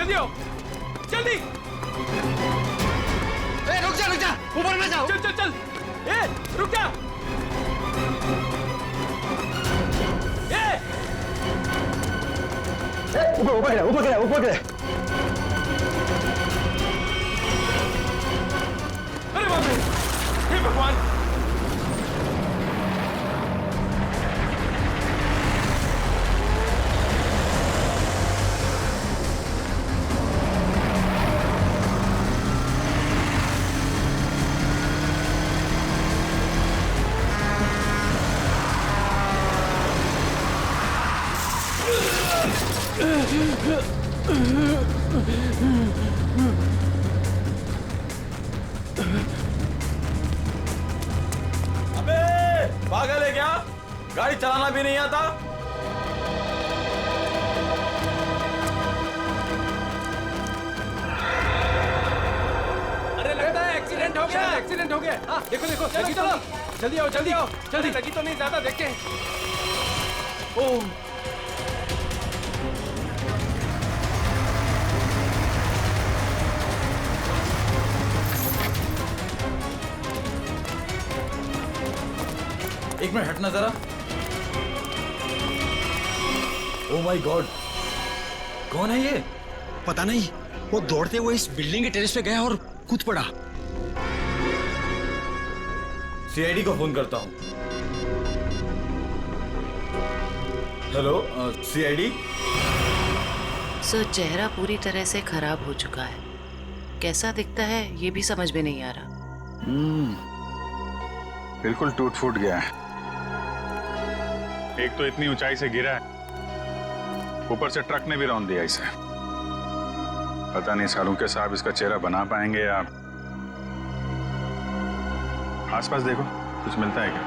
जल्दी आओ, जल्दी। रुक जा, ऊपर में जाओ। चल चल चल, रुक जा। ऊपर गिरा। अरे बाप रे, हे भगवान। अबे पागल है क्या? गाड़ी चलाना भी नहीं आता? अरे लगता है एक्सीडेंट हो गया। एक्सीडेंट हो गया। हाँ देखो देखो, चलो चलो, जल्दी आओ जल्दी आओ, जल्दी। लगी तो नहीं ज्यादा, देखते हैं। ओह एक मिनट हटना जरा। ओह माय गॉड, कौन है ये? पता नहीं, वो दौड़ते हुए इस बिल्डिंग के टेरेस पे गया और कूद पड़ा। सीआईडी को फोन करता हूँ। Hello CID. सर, चेहरा पूरी तरह से खराब हो चुका है। कैसा दिखता है ये भी समझ में नहीं आ रहा। बिल्कुल टूट फूट गया है। एक तो इतनी ऊंचाई से गिरा है, ऊपर से ट्रक ने भी रौंद दिया इसे। पता नहीं सालू के साहब इसका चेहरा बना पाएंगे या। आसपास देखो, कुछ मिलता है क्या?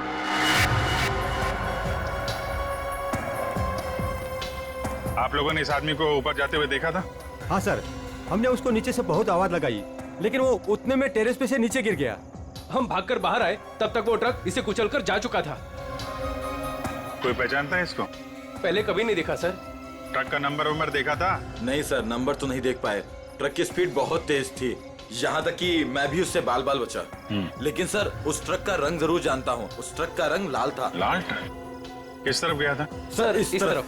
आप लोगों ने इस आदमी को ऊपर जाते हुए देखा था? हाँ सर, हमने उसको नीचे से बहुत आवाज लगाई, लेकिन वो उतने में टेरेस पे से नीचे गिर गया। हम भागकर बाहर आए, तब तक वो ट्रक इसे कुचलकर जा चुका था। कोई पहचानता है इसको? पहले कभी नहीं देखा सर। ट्रक का नंबर देखा था? नहीं सर, नंबर तो नहीं देख पाए। ट्रक की स्पीड बहुत तेज थी, यहाँ तक कि मैं भी उससे बाल बाल बचा। लेकिन सर, उस ट्रक का रंग जरूर जानता हूँ। उस ट्रक का रंग लाल था। लाल ट्रक? किस तरफ गया था? सर इस तरफ।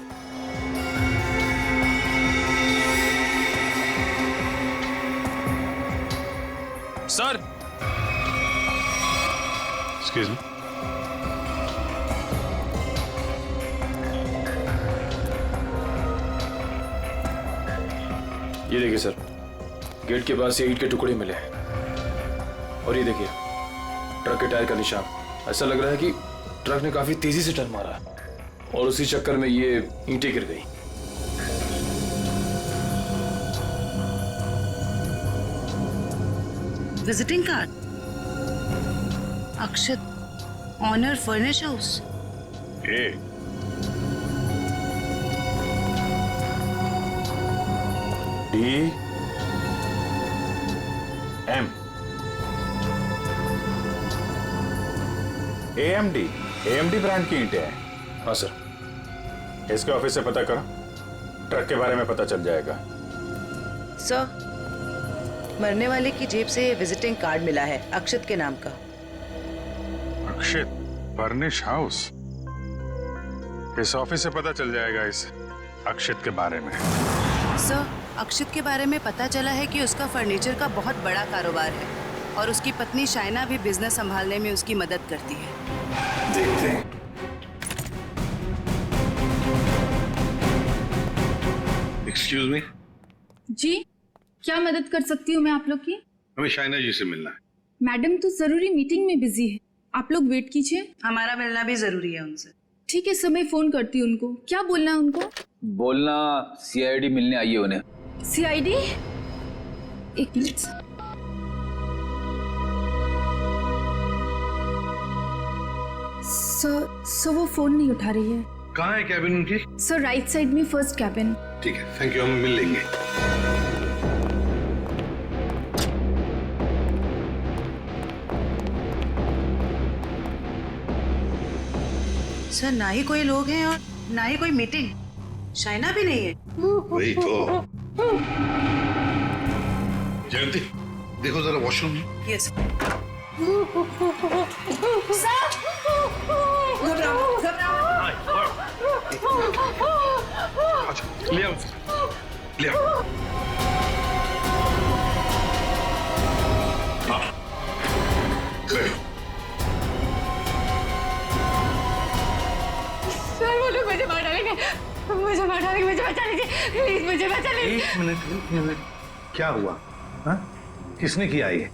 Sir excuse me. ये देखिए सर, गेट के पास ये ईंट के टुकड़े मिले हैं। और ये देखिए ट्रक के टायर का निशान। ऐसा लग रहा है कि ट्रक ने काफी तेजी से टर्न मारा और उसी चक्कर में ये ईंटें गिर गई। Visiting card, Akshat, owner furnish house. DM AMD brand की ईंटें हैं। हाँ सर। इसके ऑफिस से पता करो, ट्रक के बारे में पता चल जाएगा। सर, मरने वाले की जेब से विजिटिंग कार्ड मिला है, अक्षत के नाम का। अक्षत फर्निश हाउस? इस ऑफिस से पता चल जाएगा इस अक्षत के बारे में। सर, अक्षत के बारे में पता चला है कि उसका फर्नीचर का बहुत बड़ा कारोबार है और उसकी पत्नी शाइना भी बिजनेस संभालने में उसकी मदद करती है। देखते हैं। Excuse me. जी, क्या मदद कर सकती हूँ मैं आप लोग की? हमें शाइना जी से मिलना है। मैडम तो जरूरी मीटिंग में बिजी है, आप लोग वेट कीजिए। हमारा मिलना भी जरूरी है उनसे। ठीक है सर, मैं फोन करती हूँ उनको। क्या बोलना है उनको? बोलना CID मिलने आई है उन्हें। CID? एक मिनट। सर वो फोन नहीं उठा रही है। कहाँ है कैबिन उनकी? सर राइट साइड में फर्स्ट कैबिन। ठीक है, थैंक यू, हम मिल लेंगे। सर, ना ही कोई लोग हैं और ना ही कोई मीटिंग। शाइना भी नहीं है। वही तो, जयंती देखो जरा वॉशरूम में। यस अच्छा ले आओ ले आओ। हाँ बैठो। सर वो लोग मुझे मार डालेंगे, मुझे मार डालेंगे, मुझे बचा लीजिए प्लीज, मुझे बचा लीजिए। एक मिनट क्या हुआ? हाँ किसने किया ये?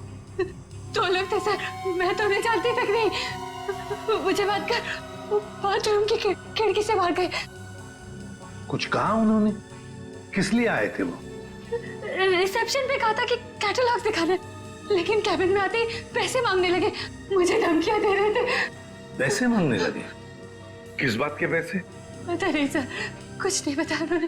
दो लोग थे सर, मैं तो उन्हें जानती तक नहीं। मुझे बात कर बाथरूम की खिड़की से मार गए। कुछ कहा उन्होंने? किस लिए आए थे वो? रिसेप्शन पे कहा था कि कैटलॉग दिखाने, लेकिन कैबिन में आते ही पैसे मांगने लगे, मुझे धमकियां दे रहे थे। पैसे मांगने लगे? किस बात के पैसे? पता नहीं सर, कुछ नहीं बताया उन्होंने।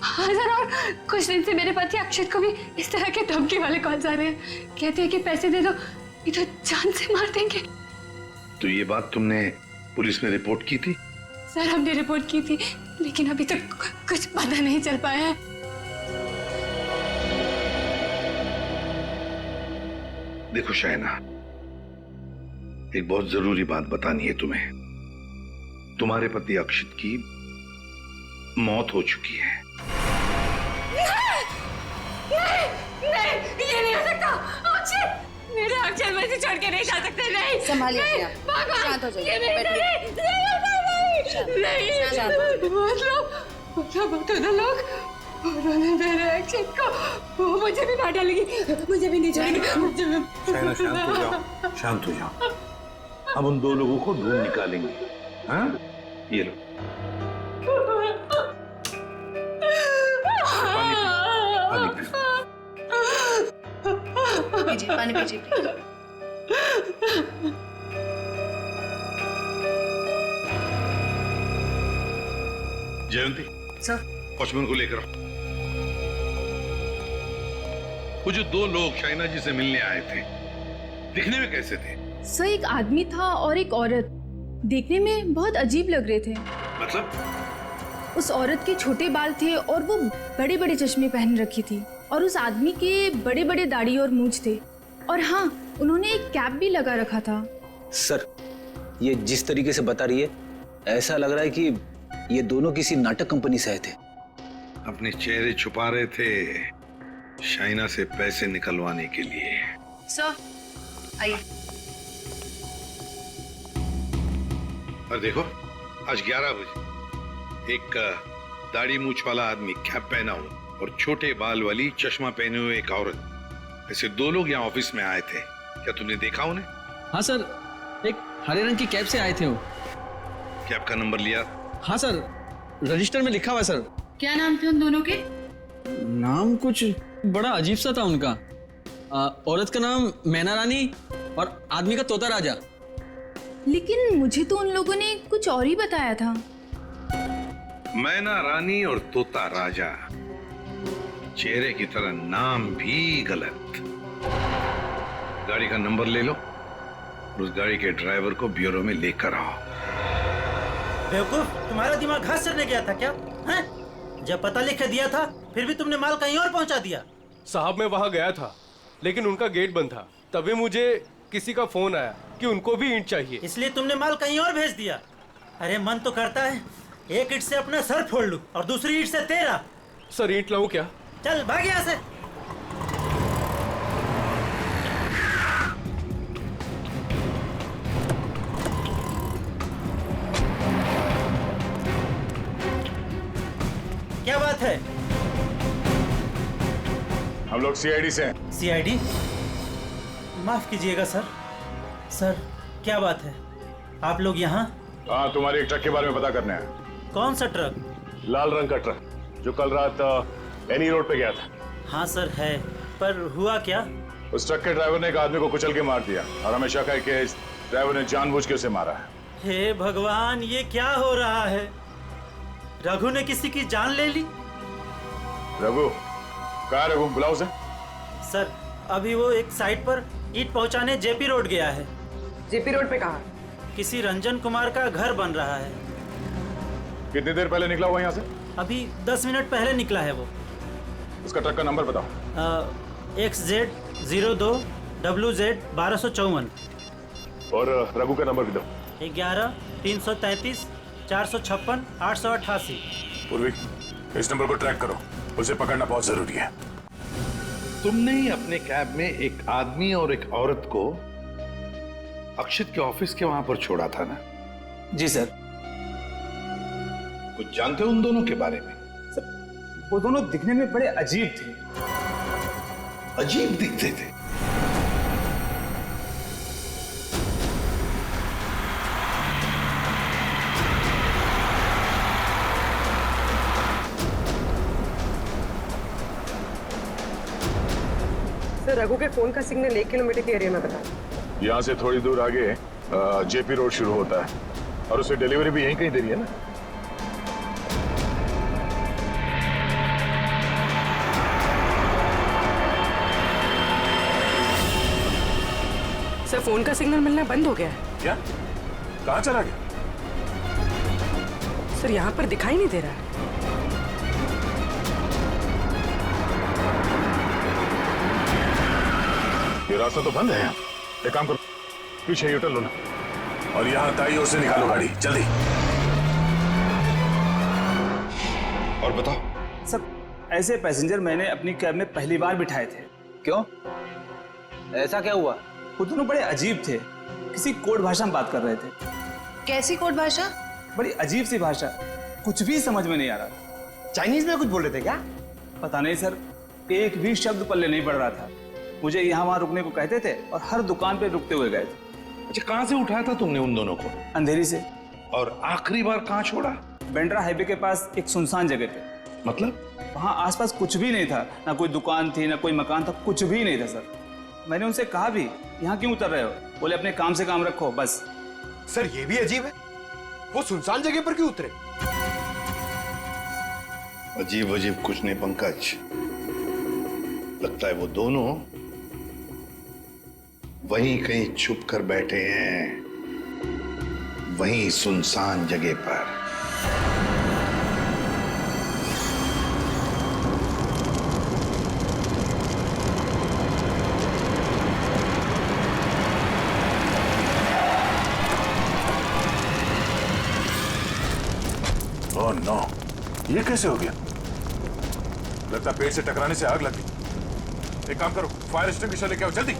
हाँ सर, और कुछ दिन से मेरे पति अक्षत को भी इस तरह के धमकी वाले कॉल्स आ रहे हैं। कहते हैं कि पैसे दे दो नहीं तो जान से मार देंगे। तो ये बात तुमने पुलिस में रिपोर्ट की थी? सर हमने रिपोर्ट की थी, लेकिन अभी तक कुछ पता नहीं चल पाया है। देखो शायना, एक बहुत जरूरी बात बतानी है तुम्हें। तुम्हारे पति अक्षित की मौत हो चुकी है। नहीं, ये नहीं हो सकता। अक्षत, मेरे अक्षत मुझे छोड़ के नहीं जा सकते। नहीं, संभालिए नहीं, अपने आप। भगवान, शांत हो जाइए, ये नहीं, बैठिए। नहीं, शांत हो जाइए। दोनों लोग उन्होंने मेरे अक्षत को, वो मुझे भी मार डालेगी, मुझे भी नहीं छोड़ेगी। शायना शांत हो जाओ, शांत हो जाओ। अब उन दो लोगों को ढूंढ निकालेंगे। हाँ ये लो पानी पियो। पीजिए, पानी पीजिए प्लीज। जयंती सर वॉचमैन को लेकर आओ। वो जो दो लोग शाइना जी से मिलने आए थे, दिखने में कैसे थे? सर एक आदमी था और एक औरत, देखने में बहुत अजीब लग रहे थे। मतलब? उस औरत के छोटे बाल थे और वो बड़े बड़े चश्मे पहन रखी थी, और उस आदमी के बड़े बड़े दाढ़ी और मूंछ थे, और हाँ उन्होंने एक कैप भी लगा रखा था। सर ये जिस तरीके से बता रही है, ऐसा लग रहा है कि ये दोनों किसी नाटक कंपनी से आए थे। अपने चेहरे छुपा रहे थे शाइना से पैसे निकलवाने के लिए। सर आइए। और देखो आज 11 बजे एक दाढ़ी मूछ वाला आदमी कैप पहना हुआ और छोटे बाल वाली चश्मा पहने हुए एक औरत, ऐसे दो लोग यहाँ ऑफिस में आए थे। क्या तुमने देखा उन्हें? हाँ सर, एक हरे रंग की कैब से आए थे वो। कैब का नंबर लिया? हाँ सर, रजिस्टर में लिखा हुआ है सर। क्या नाम थे उन दोनों के? नाम कुछ बड़ा अजीब सा था उनका। औरत का नाम मैना रानी और आदमी का तोता राजा। लेकिन मुझे तो उन लोगों ने कुछ और ही बताया था। मैना रानी और तोता राजा, चेहरे की तरह नाम भी गलत। गाड़ी का नंबर ले लो और उस गाड़ी के ड्राइवर को ब्यूरो में लेकर आओ। बेवकूफ, तुम्हारा दिमाग घास चरने गया था क्या? हैं? जब पता लिख के दिया था फिर भी तुमने माल कहीं और पहुंचा दिया। साहब मैं वहाँ गया था, लेकिन उनका गेट बंद था। तभी मुझे किसी का फोन आया कि उनको भी ईंट चाहिए, इसलिए तुमने माल कहीं और भेज दिया। अरे मन तो करता है एक ईंट से अपना सर फोड़ लूं और दूसरी ईंट से तेरा। सर ईंट लाऊं क्या? चल भाग यहाँ से। क्या बात है? हम लोग सीआईडी से हैं। सीआईडी? माफ कीजिएगा सर। सर क्या बात है, आप लोग यहाँ? हाँ, तुम्हारे एक ट्रक के बारे में पता करने आया। कौन सा ट्रक? लाल रंग का ट्रक जो कल रात एनी रोड पे गया था। हाँ सर है, पर हुआ क्या? उस ट्रक के ड्राइवर ने एक आदमी को कुचल के मार दिया और हमें शक है कि इस ड्राइवर ने जानबूझ के उसे मारा है। हे भगवान, ये क्या हो रहा है? रघु ने किसी की जान ले ली? रघु? कहाँ है रघु? बुलाओ उसे। सर अभी वो एक साइट पर ईंट पहुंचाने जेपी रोड गया है। जेपी रोड पे कहाँ? किसी रंजन कुमार का घर बन रहा है। कितनी देर पहले निकला हुआ यहाँ से? अभी 10 मिनट पहले निकला है वो। उसका ट्रक का नंबर बताओ। XZ02 WZ 1254। और रघु का नंबर भी दो। 11 333 456 888। पूर्वी, इस नंबर को ट्रैक करो, उसे पकड़ना बहुत जरूरी है। तुमने ही अपने कैब में एक आदमी और एक औरत को अक्षित के ऑफिस के वहां पर छोड़ा था ना? जी सर। कुछ जानते हो उन दोनों के बारे में? सर, वो दोनों दिखने में बड़े अजीब थे। अजीब दिखते थे? सर, रघु के फोन का सिग्नल 1 किलोमीटर के एरिया में बता। यहाँ से थोड़ी दूर आगे जेपी रोड शुरू होता है और उसे डिलीवरी भी यहीं कहीं दे रही है ना। सर, फोन का सिग्नल मिलना बंद हो गया है। क्या? कहाँ चला गया? सर, यहाँ पर दिखाई नहीं दे रहा है। ये रास्ता तो बंद है। एक काम करो, पीछे यूटर्न लो ना और यहाँ दाईं ओर से निकालो गाड़ी, जल्दी। और बताओ। सर, ऐसे पैसेंजर मैंने अपनी कैब में पहली बार बिठाए थे। क्यों? ऐसा क्या हुआ? वो दोनों बड़े अजीब थे, किसी कोड भाषा में बात कर रहे थे। कैसी कोड भाषा? बड़ी अजीब सी भाषा, कुछ भी समझ में नहीं आ रहा। चाइनीज में कुछ बोल रहे थे क्या? पता नहीं सर, एक भी शब्द पल्ले नहीं पड़ रहा था। मुझे यहाँ वहाँ रुकने को कहते थे और हर दुकान पे रुकते हुए गए थे। अच्छा, कहाँ से उठाया था तुमने उन दोनों को? अंधेरी से। और आखिरी बार कहाँ छोड़ा? बेंड्रा हाईवे के पास एक सुनसान जगह पे। मतलब? वहाँ आसपास कुछ भी नहीं था, ना कोई दुकान थी ना कोई मकान था, कुछ भी नहीं था सर। मैंने उनसे कहा भी, यहाँ क्यों उतर रहे हो? बोले अपने काम से काम रखो बस। सर, ये भी अजीब है, वो सुनसान जगह पर क्यों उतरे? अजीब अजीब कुछ नहीं पंकज, लगता है वो दोनों वहीं कहीं छुप कर बैठे हैं, वहीं सुनसान जगह पर। ओह नो, ये कैसे हो गया? लगता पेड़ से टकराने से आग लगी। एक काम करो, फायर एक्सटिंग्विशर लेके आओ जल्दी।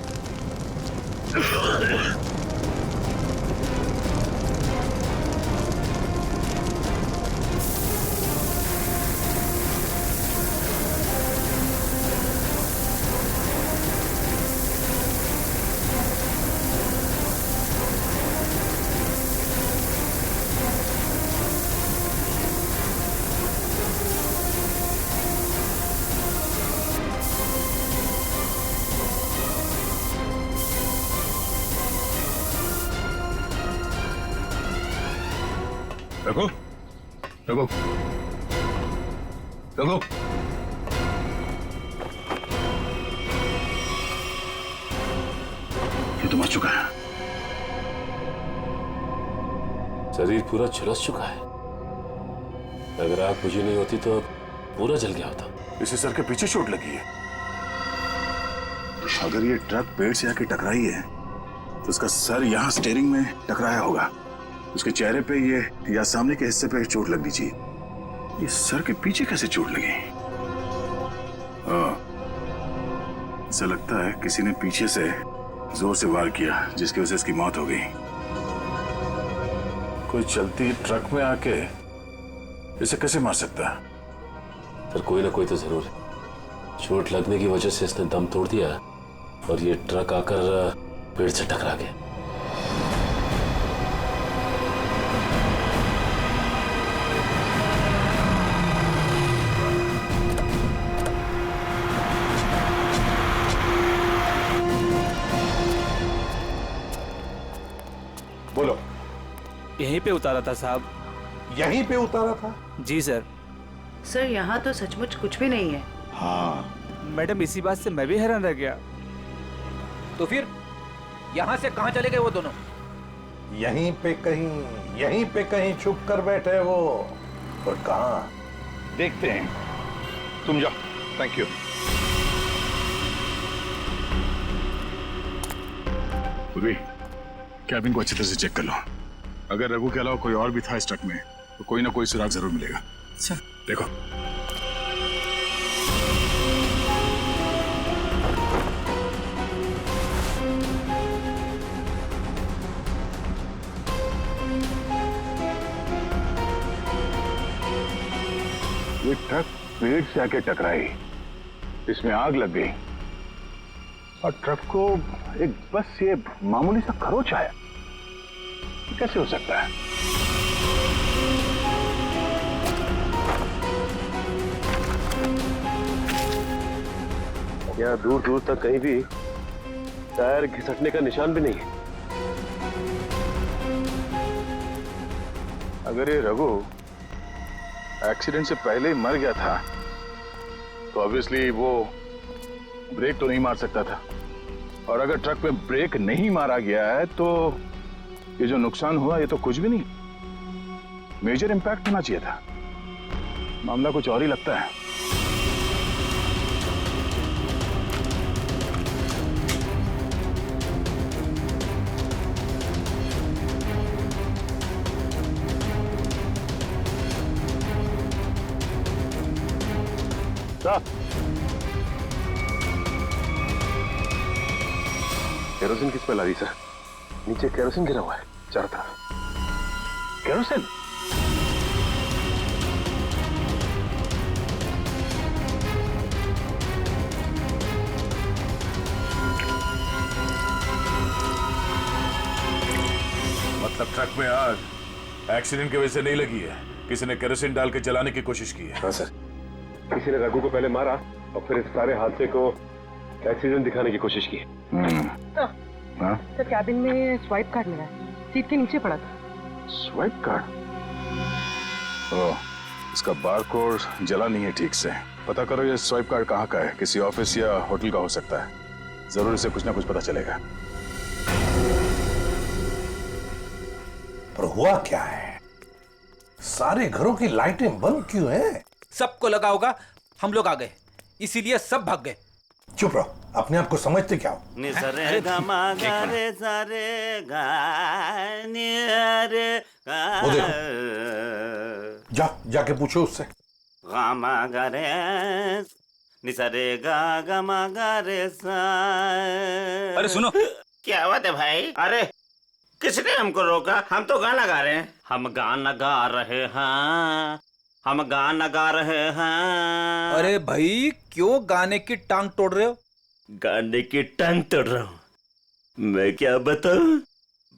रघु, रघु, रघु, ये तो मर चुका है। शरीर पूरा झुलस चुका है। अगर आग बुझी नहीं होती तो पूरा जल गया होता। इसे सर के पीछे चोट लगी है। अगर ये ट्रक पेड़ से आके टकराई है तो उसका सर यहाँ स्टीयरिंग में टकराया होगा। उसके चेहरे पे ये या सामने के हिस्से पे चोट लगनी चाहिए। ये सर के पीछे कैसे चोट लगी? ऐसा लगता है किसी ने पीछे से जोर से वार किया जिसकी वजह से इसकी मौत हो गई। कोई चलती ट्रक में आके इसे कैसे मार सकता है? सर, कोई ना कोई तो जरूर है। चोट लगने की वजह से इसने दम तोड़ दिया और ये ट्रक आकर पेड़ से टकरा गया। बोलो। यहीं पे उतारा था साहब। यहीं पे उतारा था? जी सर। सर, यहाँ तो सचमुच कुछ भी नहीं है। हाँ मैडम, इसी बात से मैं भी हैरान रह गया। तो फिर यहाँ से कहाँ चले गए वो दोनों? यहीं पे कहीं छुप कर बैठे वो। और कहाँ? देखते हैं। तुम जाओ। Thank you. पूर्वी, कैबिन को अच्छी तरह से चेक कर लो। अगर रघु के अलावा कोई और भी था इस ट्रक में तो कोई ना कोई सुराग जरूर मिलेगा। अच्छा। देखो। ये ट्रक पेड़ से आके टकराई, इसमें आग लग गई और ट्रक को एक बस ये मामूली सा खरोच आया। कैसे हो सकता है? यहाँ दूर दूर तक कहीं भी टायर घिसटने का निशान भी नहीं है। अगर ये रघु एक्सीडेंट से पहले ही मर गया था तो ऑब्वियसली वो ब्रेक तो नहीं मार सकता था, और अगर ट्रक में ब्रेक नहीं मारा गया है तो ये जो नुकसान हुआ ये तो कुछ भी नहीं, मेजर इंपैक्ट होना चाहिए था। मामला कुछ और ही लगता है। केरोसिन की स्मेल आ रही सर। नीचे केरोसिन गिरा हुआ है चारों तरफ। केरोसिन? मतलब ट्रक में आग एक्सीडेंट की वजह से नहीं लगी है, किसी ने केरोसिन डाल के जलाने की कोशिश की है। हाँ सर, किसी ने रघु को पहले मारा और फिर इस सारे हादसे को एक्सीडेंट दिखाने की कोशिश की। तो कैबिन में स्वाइप कार्ड मिला है, सीट के नीचे पड़ा था। Swipe card? ओह, इसका बारकोड जला नहीं है ठीक से। पता करो ये स्वाइप कार्ड कहाँ का है, किसी ऑफिस या होटल का हो सकता है। जरूर इसे कुछ ना कुछ पता चलेगा। पर हुआ क्या है? सारे घरों की लाइटें बंद क्यों हैं? सबको लगा होगा हम लोग आ गए, इसीलिए सब भाग गए। चुप रहो, अपने आप को समझते क्या हो? वो देखो, जाके पूछो उससे। अरे सुनो, क्या बात है भाई? अरे किसने हमको रोका? हम तो गाना गा रहे हैं। हम गाना गा रहे हैं, हम गाना गा रहे हैं। अरे भाई क्यों गाने की टांग तोड़ रहे हो? गाने की टांग तोड़ रहा हूँ? मैं क्या बताऊं,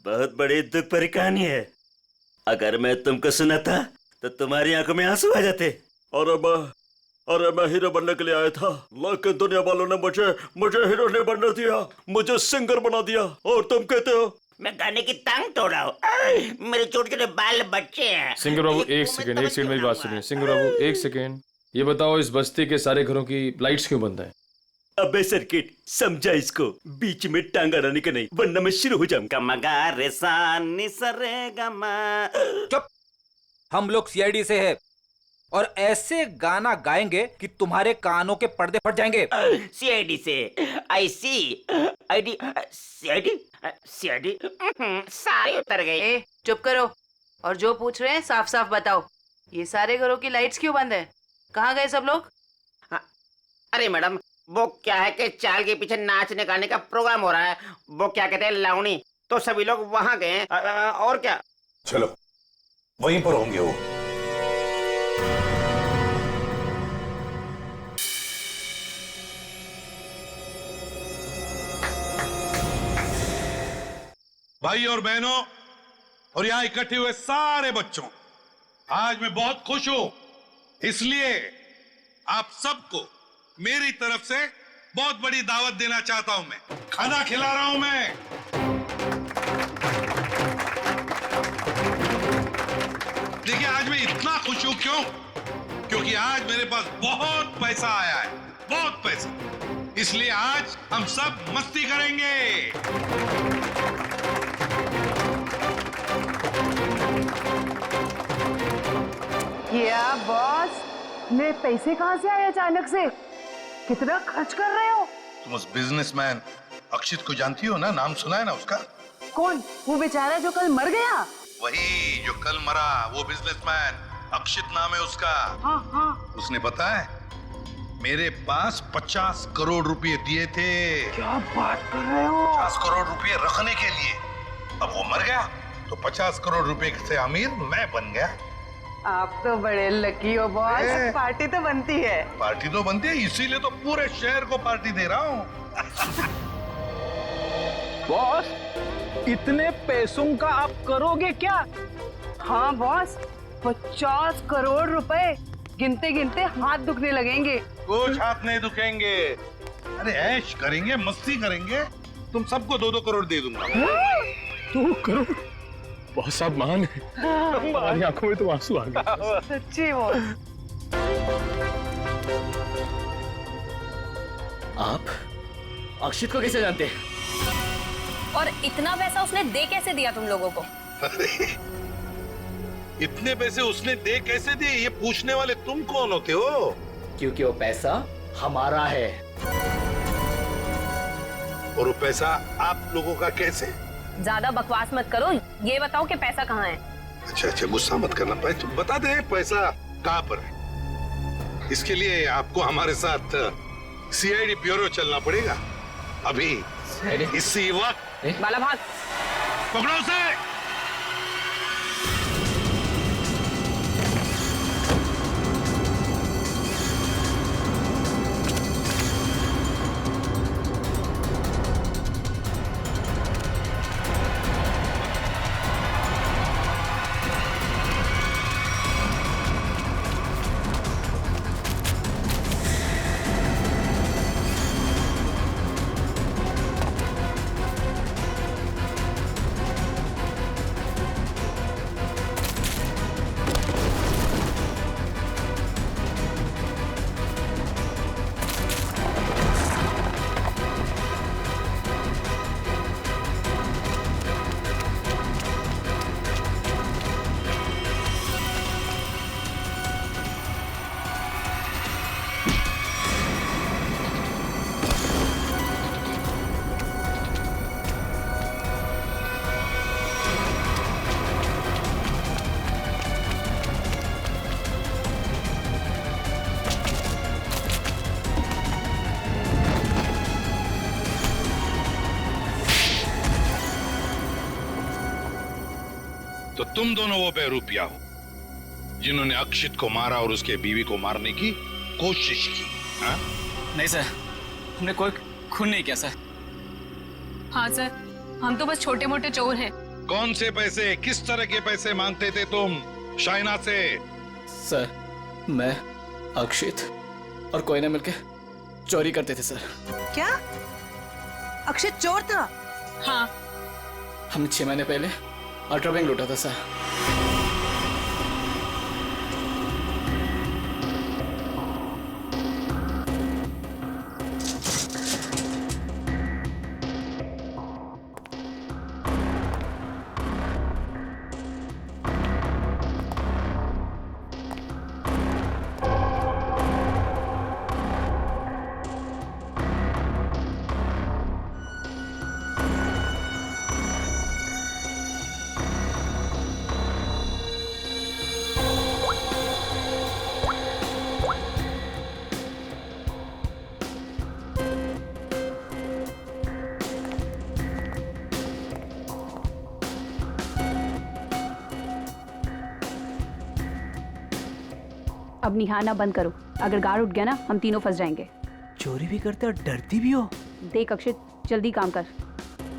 बहुत बड़ी दुख भरी कहानी है। अगर मैं तुमको सुनाता तो तुम्हारी आंखों में आंसू आ जाते। अरे मैं हीरो बनने के लिए आया था, लेकिन दुनिया वालों ने मुझे हीरो नहीं बनने दिया, मुझे सिंगर बना दिया। और तुम कहते हो मैं गाने की टांग तोड़ रहा हूँ? मेरे छोटे छोटे बाल बच्चे हैं। सिंगर बाबू एक सेकंड मेरी बात सुनिए। सिंगर बाबू एक सेकंड, ये बताओ इस बस्ती के सारे घरों की लाइट्स क्यों बंद है? अबे सर्किट, समझा इसको, बीच में टांग अड़ाने का नहीं, वरना मैं शुरू हो जाऊंगा। मगा रे सा नि सा रे गा मा। चुप, हम लोग सीआईडी से है और ऐसे गाना गाएंगे कि तुम्हारे कानों के पर्दे फट जाएंगे। सीआईडी से? आई सी आईडी सीआईडी सीआईडी सारे उतर गए। चुप करो और जो पूछ रहे हैं साफ साफ बताओ। ये सारे घरों की लाइट्स क्यों बंद है? कहाँ गए सब लोग? अरे मैडम, वो क्या है कि चाल के पीछे नाचने गाने का प्रोग्राम हो रहा है, वो क्या कहते हैं लावणी, तो सभी लोग वहां गए। और क्या? चलो वहीं पर होंगे वो। भाई और बहनों और यहाँ इकट्ठे हुए सारे बच्चों, आज मैं बहुत खुश हूं, इसलिए आप सबको मेरी तरफ से बहुत बड़ी दावत देना चाहता हूं। मैं खाना खिला रहा हूं। मैं देखिए आज मैं इतना खुश हूं क्यों? क्योंकि आज मेरे पास बहुत पैसा आया है, बहुत पैसा। इसलिए आज हम सब मस्ती करेंगे। क्या बॉस, इतने पैसे कहाँ से आए अचानक से? कितना खर्च कर रहे हो? तुम उस बिजनेसमैन अक्षित को जानती हो ना? नाम सुना है ना उसका? कौन? वो बेचारा जो कल मर गया? वही जो कल मरा, वो बिजनेसमैन अक्षित नाम है उसका। हाँ हाँ। उसने पता है मेरे पास 50 करोड़ रुपए दिए थे। क्या बात कर रहे हो? 50 करोड़ रुपए रखने के लिए। अब वो मर गया तो 50 करोड़ रुपए से अमीर मैं बन गया। आप तो बड़े लकी हो बॉस। पार्टी तो बनती है। पार्टी तो बनती है, इसीलिए तो पूरे शहर को पार्टी दे रहा हूँ। बॉस, इतने पैसों का आप करोगे क्या? हाँ बॉस, 50 करोड़ रुपए गिनते गिनते हाथ दुखने लगेंगे। कुछ हाथ नहीं दुखेंगे। अरे ऐश करेंगे, मस्ती करेंगे। तुम सबको 2-2 करोड़ दे दूंगा। 2 करोड़? बहुत साहब महान है। हमारी आंखों में तो आंसू आ गए। सच्ची बॉस। आप अक्षित को कैसे जानते हैं? और इतना पैसा उसने दे कैसे दिया तुम लोगों को? अरे इतने पैसे उसने दे कैसे दिए, ये पूछने वाले तुम कौन होते हो? क्योंकि वो पैसा हमारा है। और वो पैसा आप लोगों का कैसे? ज्यादा बकवास मत करो, ये बताओ कि पैसा कहाँ है? अच्छा, गुस्सा मत करना। तुम बता दे पैसा कहाँ पर है। इसके लिए आपको हमारे साथ सीआईडी ब्यूरो चलना पड़ेगा। अभी इसी वक्त। बाला भाग। पकड़ो उसे। तो तुम दोनों वो बेरूपिया हो जिन्होंने अक्षित को मारा और उसके बीवी को मारने की कोशिश की। हा? नहीं सर, हमने कोई खून नहीं किया सर। हाँ सर, हम तो बस छोटे मोटे चोर हैं। कौन से पैसे, किस तरह के पैसे मांगते थे तुम शाइना से? सर, मैं, अक्षित और कोई ना मिलके चोरी करते थे सर। क्या? अक्षित चोर था? हाँ। हमने 6 महीने पहले अल्ट्रा बैंक लूटा था सर। अब निहारना बंद करो, अगर गार्ड उठ गया ना हम तीनों फंस जाएंगे। चोरी भी करते और डरती भी हो। देख अक्षित, जल्दी काम कर।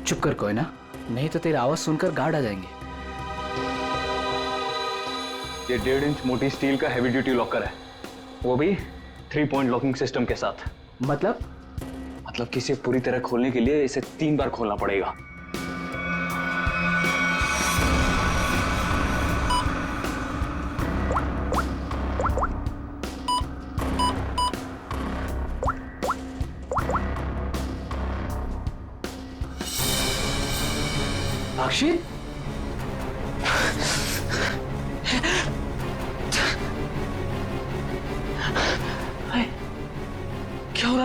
चुप कर कोई ना, नहीं तो तेरी आवाज सुनकर गार्ड आ जाएंगे। ये 1.5 इंच मोटी स्टील का हैवी ड्यूटी लॉकर है, वो भी 3 पॉइंट लॉकिंग सिस्टम के साथ। मतलब कि इसे पूरी तरह खोलने के लिए इसे 3 बार खोलना पड़ेगा। अक्षित,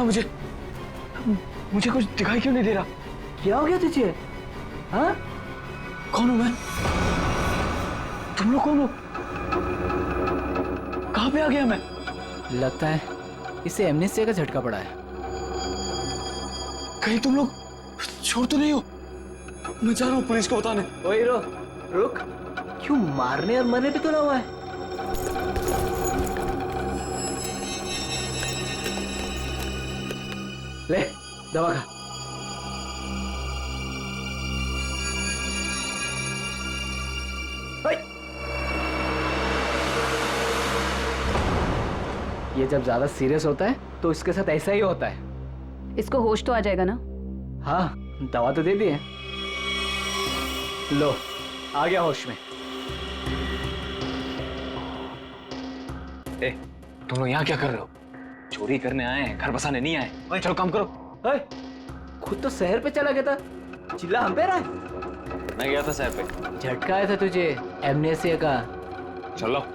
मुझे कुछ दिखाई क्यों नहीं दे रहा? क्या हो गया तुझे? हाँ? कौन हूं मैं? तुम लोग कौन हो? कहां पे आ गया मैं? लगता है इसे एमनेस्टिया का झटका पड़ा है। कहीं तुम लोग छोड़ तो नहीं हो? मैं जा रहा हूँ पुलिस को बताने। ओए रुक, क्यों मारने और मरने पे तुला हुआ है? ले दवा खा। ये जब ज्यादा सीरियस होता है तो इसके साथ ऐसा ही होता है। इसको होश तो आ जाएगा ना? हाँ, दवा तो दे दी है। लो, आ गया होश में। तुम लोग यहाँ क्या कर रहे हो? चोरी करने आए हैं, घर बसाने नहीं आए। ओए चलो काम करो। खुद तो शहर पे चला गया था, चिल्ला हम पे रहा है। मैं गया था शहर पे। झटका आया था तुझे एमनेस्टिया का। चलो।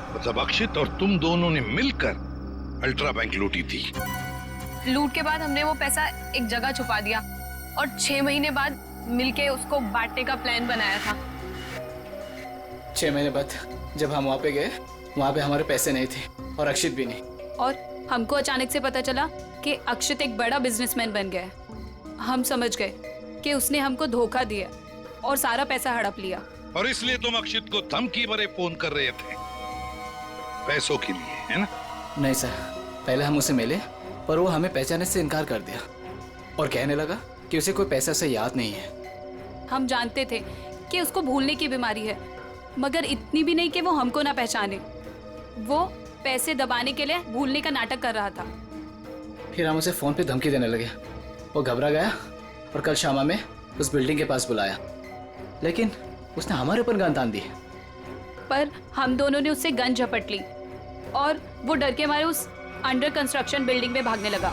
मतलब अक्षित और तुम दोनों ने मिलकर अल्ट्रा बैंक लूटी थी। लूट के बाद हमने वो पैसा एक जगह छुपा दिया और 6 महीने बाद मिलके उसको बांटने का प्लान बनाया था। 6 महीने बाद जब हम वहाँ पे गए, वहाँ पे हमारे पैसे नहीं थे और अक्षित भी नहीं। और हमको अचानक से पता चला कि अक्षित एक बड़ा बिजनेसमैन बन गया है। हम समझ गए कि उसने हमको धोखा दिया और सारा पैसा हड़प लिया। और इसलिए तुम अक्षित को धमकी भरे फोन कर रहे थे पैसों के लिए, है ना? नहीं सर, पहले हम उसे मिले पर वो हमें पहचानने से इनकार कर दिया और कहने लगा कि उसे कोई पैसा से याद नहीं है। हम जानते थे कि उसको भूलने की बीमारी है, मगर इतनी भी नहीं कि वो हमको ना पहचाने। वो पैसे दबाने के लिए भूलने का नाटक कर रहा था। फिर हम उसे फोन पे धमकी देने लगे। वो घबरा गया और कल शामा में उस बिल्डिंग के पास बुलाया, लेकिन उसने हमारे ऊपर गन तान दी। पर हम दोनों ने उससे गन झपट ली और वो डर के मारे उस अंडर कंस्ट्रक्शन बिल्डिंग में भागने लगा।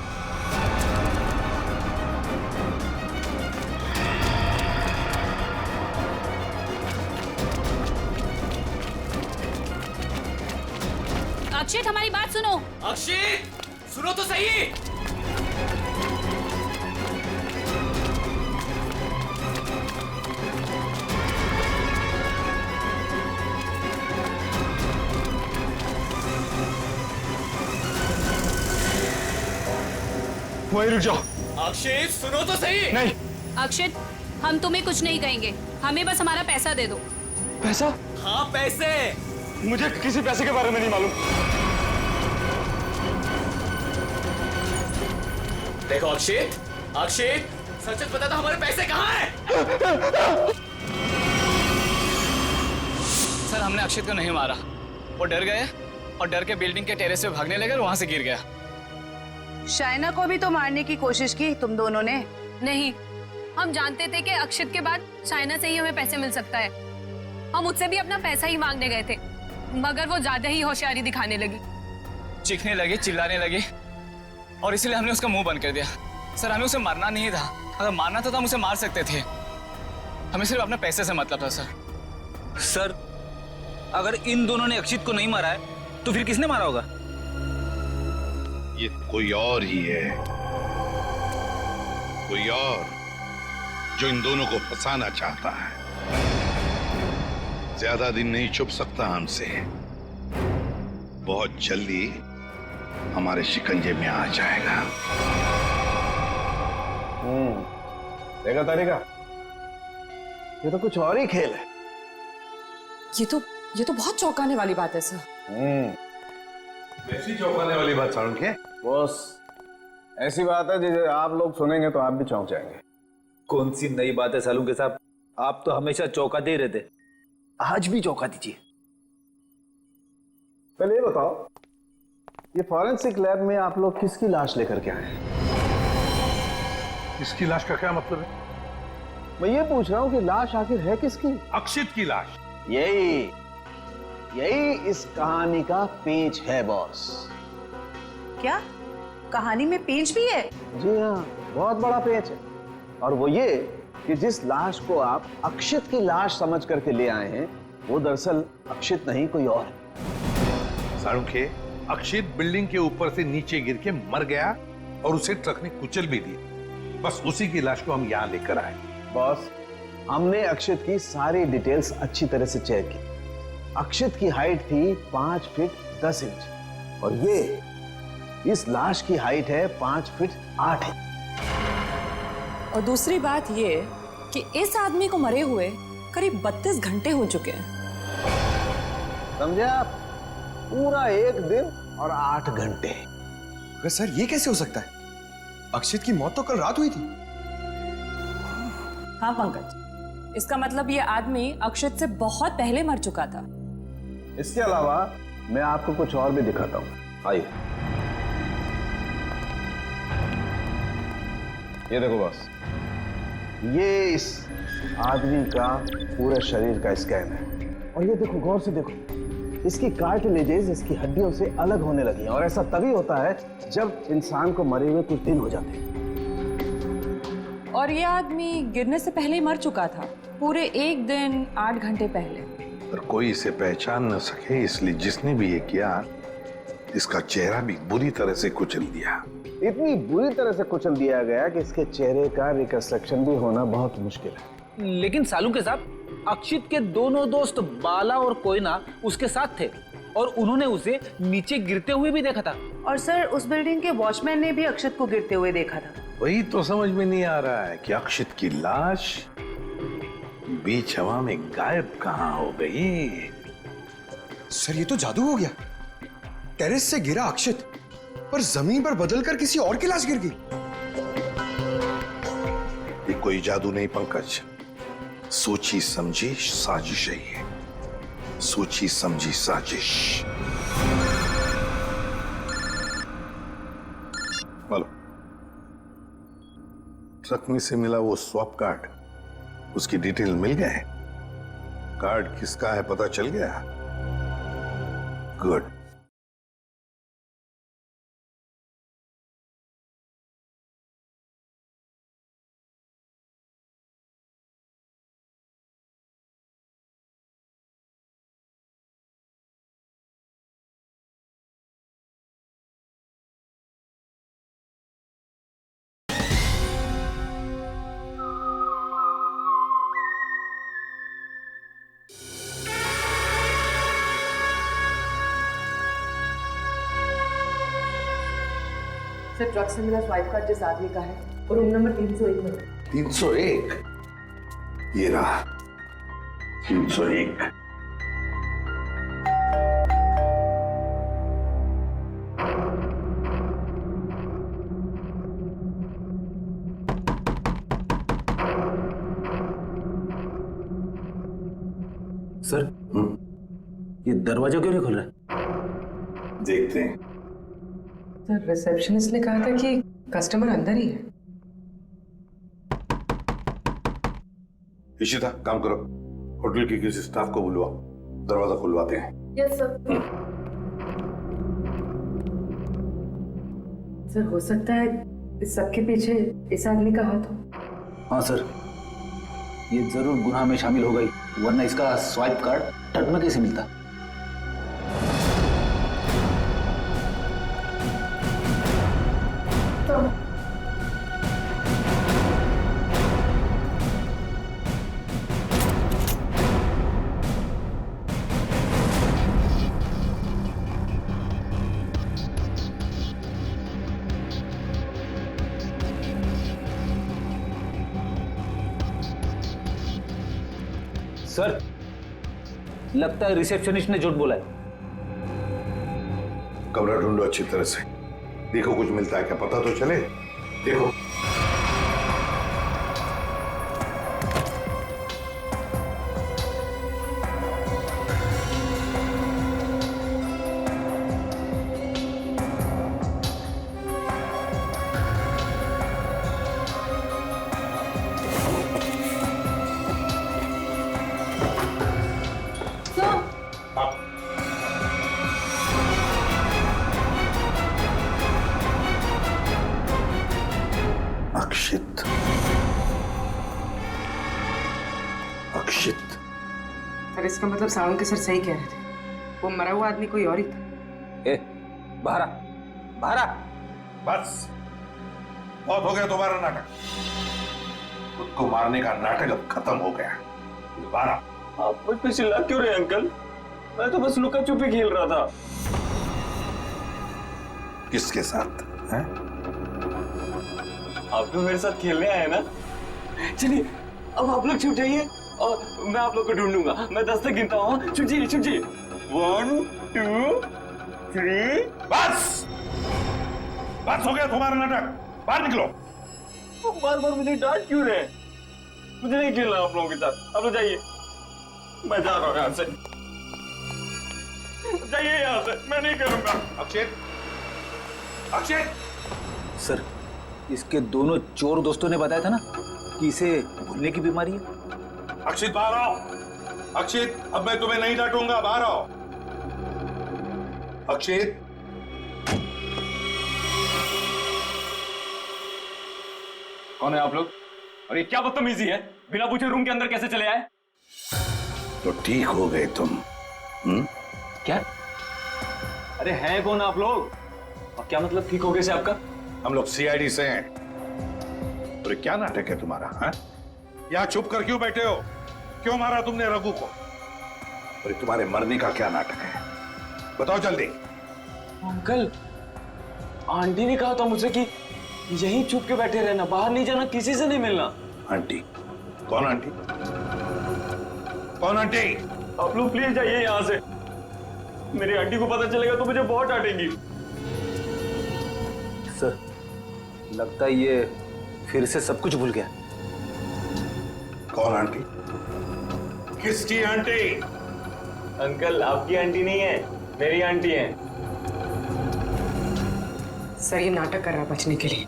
अक्षित, हमारी बात सुनो। अक्षित, सुनो तो सही। वहीं रुक जाओ। अक्षित, सुनो तो सही। नहीं। अक्षित, हम तुम्हें कुछ नहीं कहेंगे, हमें बस हमारा पैसा दे दो। पैसा? हाँ, पैसे। मुझे किसी पैसे के बारे में नहीं मालूम। देखो अक्षित, सच सच बता दो, हमारे पैसे कहाँ हैं? सर, हमने अक्षित को नहीं मारा। वो डर गए और डर के बिल्डिंग के टेरेस पे भागने लगे और वहां से गिर गया। शाइना को भी तो मारने की कोशिश की तुम दोनों ने। नहीं, हम जानते थे कि अक्षित के बाद शाइना से ही हमें पैसे मिल सकता है। हम उससे भी अपना पैसा ही मांगने गए थे, मगर वो ज्यादा ही होशियारी दिखाने लगी। चीखने लगी, चिल्लाने लगी और इसलिए हमने उसका मुंह बंद कर दिया। सर, हमें उसे मारना नहीं था। अगर मारना था तो हम उसे मार सकते थे। हमें सिर्फ अपने पैसे से मतलब था। सर, अगर इन दोनों ने अक्षित को नहीं मारा है तो फिर किसने मारा होगा? ये कोई और ही है, कोई और जो इन दोनों को फंसाना चाहता है। ज्यादा दिन नहीं छुप सकता हमसे, बहुत जल्दी हमारे शिकंजे में आ जाएगा। देखा तारिका, ये तो कुछ और ही खेल है। ये तो बहुत चौंकाने वाली बात है सर। ऐसी चौंकाने वाली बात सारुण के? बॉस, ऐसी बात है जिसे आप लोग सुनेंगे तो आप भी चौंक जाएंगे। कौन सी नई बात है सालू के साहब? आप तो हमेशा चौंकाते ही रहते, आज भी चौंका दीजिए। पहले ये बताओ, ये फॉरेंसिक लैब में आप लोग किसकी लाश लेकर के आए हैं? इसकी लाश का क्या मतलब है? मैं ये पूछ रहा हूँ कि लाश आखिर है किसकी? अक्षित की लाश। यही इस कहानी का पेच है बॉस। क्या कहानी में पेच भी है? जी हाँ, बहुत बड़ा पेच है। और वो ये कि जिस लाश को आप अक्षित की लाश समझ करके ले आए हैं, वो दरअसल अक्षित नहीं कोई और है। सारुखे, अक्षित बिल्डिंग के ऊपर से नीचे गिर के मर गया और उसे ट्रक ने कुचल भी दिया। बस उसी की लाश को हम यहाँ लेकर आए। बॉस, हमने अक्षित की सारी डिटेल्स अच्छी तरह से चेक की। अक्षित की हाइट थी 5 फीट 10 इंच और ये इस लाश की हाइट है 5 फीट 8 इंच। और दूसरी बात ये कि इस आदमी को मरे हुए करीब 32 घंटे हो चुके हैं। समझे आप? पूरा 1 दिन और 8 घंटे। अगर सर ये कैसे हो सकता है? अक्षित की मौत तो कल रात हुई थी। हाँ पंकज, इसका मतलब ये आदमी अक्षित से बहुत पहले मर चुका था। इसके अलावा मैं आपको कुछ और भी दिखाता हूँ, आइए। ये देखो बॉस, ये इस आदमी का पूरे शरीर का स्कैन है। और ये देखो, गौर से देखो, इसकी कार्टिलेजेस इसकी हड्डियों से अलग होने लगी हैं। और ऐसा तभी होता है जब इंसान को मरे हुए कुछ दिन हो जाते हैं। और ये आदमी गिरने से पहले ही मर चुका था, पूरे 1 दिन 8 घंटे पहले। पर कोई इसे पहचान न सके, इसलिए जिसने भी ये किया, इसका चेहरा भी बुरी तरह से कुचल दिया। इतनी बुरी तरह से कुचल दिया गया कि इसके चेहरे का रिकंस्ट्रक्शन भी होना बहुत मुश्किल है। लेकिन सालू के साथ अक्षित के दोनों दोस्त बाला और कोयना उसके साथ थे और उन्होंने उसे नीचे गिरते हुए भी देखा था। और सर, उस बिल्डिंग के वॉचमैन ने भी अक्षित को गिरते हुए देखा था। वही तो समझ में नहीं आ रहा है कि अक्षित की लाश बीच हवा में गायब कहां हो गई। सर ये तो जादू हो गया। टेरेस से गिरा अक्षित, पर जमीन पर बदलकर किसी और की लाश गिर गई। ये कोई जादू नहीं पंकज, सोची समझी साजिश है ये। सोची समझी साजिश। बोलो, ट्रक में से मिला वो स्वैप कार्ड, उसकी डिटेल मिल गए? कार्ड किसका है पता चल गया? गुड। सर, ट्रक से मिला स्वाइप कार्ड जिस आदमी का है और रूम नंबर 301 में। 301? ये रहा 301। सर, ये दरवाजा क्यों नहीं खुल रहा? देखते हैं। सर, रिसेप्शनिस्ट ने कहा था कि कस्टमर अंदर ही है। इशिता, काम करो, होटल के किसी स्टाफ को बुलवाओ, दरवाजा खुलवाते हैं। Yes sir. सर, हो सकता है इस सबके पीछे इस आदमी का हाथ हो। हाँ सर, ये जरूर गुनाह में शामिल हो गई, वरना इसका स्वाइप कार्ड ट्रक में कैसे मिलता? सर, लगता है रिसेप्शनिस्ट ने झूठ बोला है। कमरा ढूंढो अच्छी तरह से, देखो कुछ मिलता है क्या, पता तो चले। देखो। सर इसका मतलब साळुंखे सर सही कह रहे थे, वो मरा हुआ आदमी कोई और ही था। ए, बाहर बाहर बस बहुत हो गया तुम्हारा नाटक। खुद को मारने का नाटक अब खत्म हो गया। दोबारा आप मुझ पे चिल्ला क्यों रहे अंकल? मैं तो बस लुका छुपी खेल रहा था। किसके साथ हैं? आप तो मेरे साथ खेलने आए ना। चलिए अब आप लोग छुप जाइए और मैं आप लोग को ढूंढूंगा। मैं 10 तक गिनता हूँ। छुप जाइए 1 2 3। बस बस हो गया तुम्हारा नाटक, बाहर निकलो। बार बार मुझे डांट क्यों रहे? मुझे नहीं खेलना आप लोगों के साथ। आप लोग जाइए, मैं जा रहा हूँ यहाँ से। जाइए यहाँ से, मैं नहीं करूंगा। अक्षित, अक्षित! सर, इसके दोनों चोर दोस्तों ने बताया था ना कि इसे भूलने की बीमारी है। अक्षित बाहर आओ। अक्षित, अब मैं तुम्हें नहीं डांटूंगा, बाहर आओ। अक्षित, कौन है आप लोग? और ये क्या बदतमीजी है? बिना पूछे रूम के अंदर कैसे चले आए? तो ठीक हो गए तुम। क्या? अरे हैं कौन आप लोग? और क्या मतलब ठीक हो गए से आपका? हम लोग सीआईडी से हैं। और क्या नाटक है तुम्हारा? हाँ? यहाँ छुप कर क्यों बैठे हो? क्यों मारा तुमने रघु को? और तुम्हारे मरने का क्या नाटक है? बताओ जल्दी। अंकल, आंटी ने कहा था मुझसे कि यहीं छुप के बैठे रहना, बाहर नहीं जाना, किसी से नहीं मिलना। आंटी? कौन आंटी? कौन आंटी? आप लोग प्लीज जाइए यहाँ से। मेरी आंटी को पता चलेगा तो मुझे बहुत डांटेंगी। सर, लगता है ये फिर से सब कुछ भूल गया। कौन आंटी? किसकी आंटी? अंकल, आपकी आंटी नहीं है, मेरी आंटी है। सर ये नाटक कर रहा है बचने के लिए।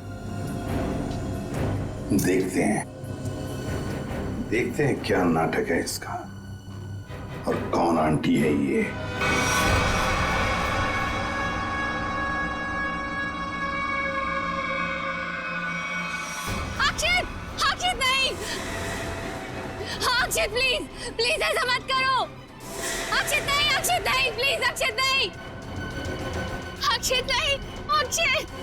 देखते हैं क्या नाटक है इसका और कौन आंटी है ये। अक्षित! अक्षित नहीं! अक्षित प्लीज प्लीज ऐसा मत करो। अक्षित नहीं, प्लीज अक्षित नहीं, अक्षित नहीं, अक्षित!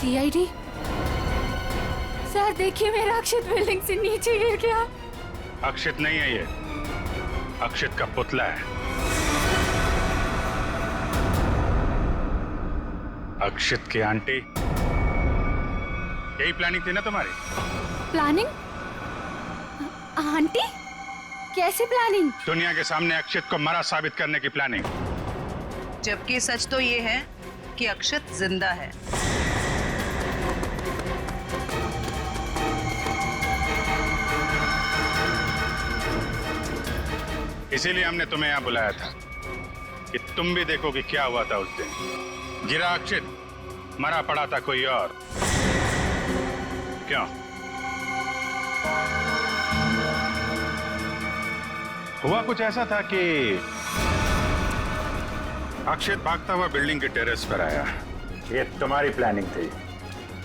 सीआईडी? सर देखिए, मेरा अक्षित बिल्डिंग से नीचे गिर गया। अक्षित नहीं है ये, अक्षित का पुतला है। अक्षित की आंटी, यही प्लानिंग थी ना तुम्हारी? प्लानिंग? आंटी? कैसे प्लानिंग? दुनिया के सामने अक्षित को मरा साबित करने की प्लानिंग। जबकि सच तो ये है कि अक्षित जिंदा है। इसीलिए हमने तुम्हें यहाँ बुलाया था कि तुम भी देखो कि क्या हुआ था उस दिन। गिरा अक्षित, मरा पड़ा था कोई और। क्यों? हुआ कुछ ऐसा था कि अक्षित भागता हुआ बिल्डिंग के टेरेस पर आया। ये तुम्हारी प्लानिंग थी।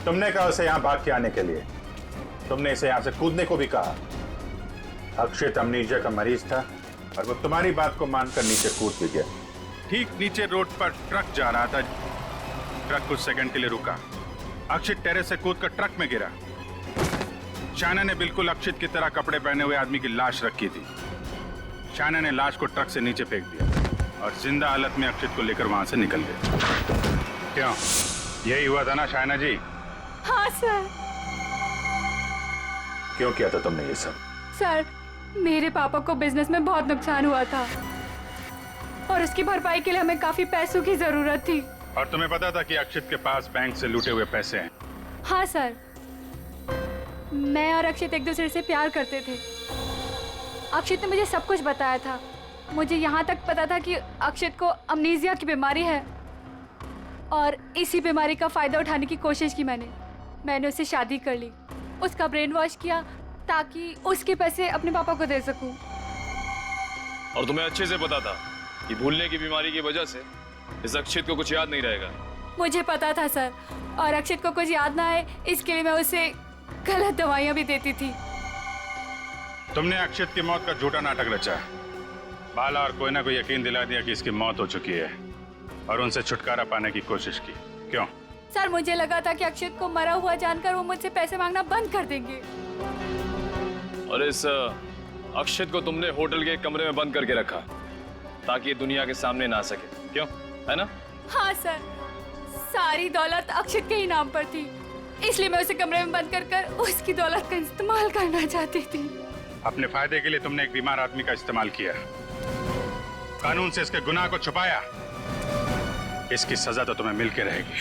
तुमने कहा उसे यहाँ भाग के आने के लिए। तुमने इसे यहाँ से कूदने को भी कहा। अक्षित अमनीजिया का मरीज था और वो तुम्हारी बात को मानकर नीचे कूद भी गया। ठीक नीचे रोड पर ट्रक जा रहा था। ट्रक कुछ सेकंड के लिए रुका। अक्षित टेरेस से कूदकर ट्रक में गिरा। शायना ने बिल्कुल अक्षित की तरह कपड़े पहने हुए आदमी की लाश रखी थी। शायना ने लाश को ट्रक से नीचे फेंक दिया और जिंदा हालत में अक्षित को लेकर वहां से निकल गया। क्यों? यही हुआ था ना शायना जी? हाँ सर। क्यों किया था तुमने ये सब? सर, मेरे पापा को बिजनेस में बहुत नुकसान हुआ था और उसकी भरपाई के लिए हमें काफी पैसों की जरूरत थी। और तुम्हें पता था कि अक्षित के पास बैंक से लूटे हुए पैसे हैं? हाँ सर, मैं और अक्षित एक दूसरे से प्यार करते थे। अक्षित ने मुझे सब कुछ बताया था। मुझे यहाँ तक पता था कि अक्षित को अमनीजिया की बीमारी है और इसी बीमारी का फायदा उठाने की कोशिश की मैंने उससे शादी कर ली, उसका ब्रेन वॉश किया ताकि उसके पैसे अपने पापा को दे सकूं। और तुम्हें अच्छे से पता था कि भूलने की बीमारी की वजह से इस अक्षित को कुछ याद नहीं रहेगा। मुझे पता था सर, और अक्षित को कुछ याद ना आए इसके लिए मैं उसे गलत दवाइयां भी देती थी। तुमने अक्षित की मौत का झूठा नाटक रचा। बाला और कोयना को यकीन दिला दिया कि इसकी मौत हो चुकी है और उनसे छुटकारा पाने की कोशिश की। क्यों? सर मुझे लगा था कि अक्षित को मरा हुआ जानकर वो मुझसे पैसे मांगना बंद कर देंगे। और इस अक्षित को तुमने होटल के एक कमरे में बंद करके रखा ताकि ये दुनिया के सामने ना आ सके, क्यों? है ना? हाँ सर, सारी दौलत अक्षित के ही नाम पर थी, इसलिए मैं उसे कमरे में बंद कर उसकी दौलत का इस्तेमाल करना चाहती थी। अपने फायदे के लिए तुमने एक बीमार आदमी का इस्तेमाल किया, कानून से इसके गुनाह को छुपाया। इसकी सजा तो तुम्हें मिलके रहेगी।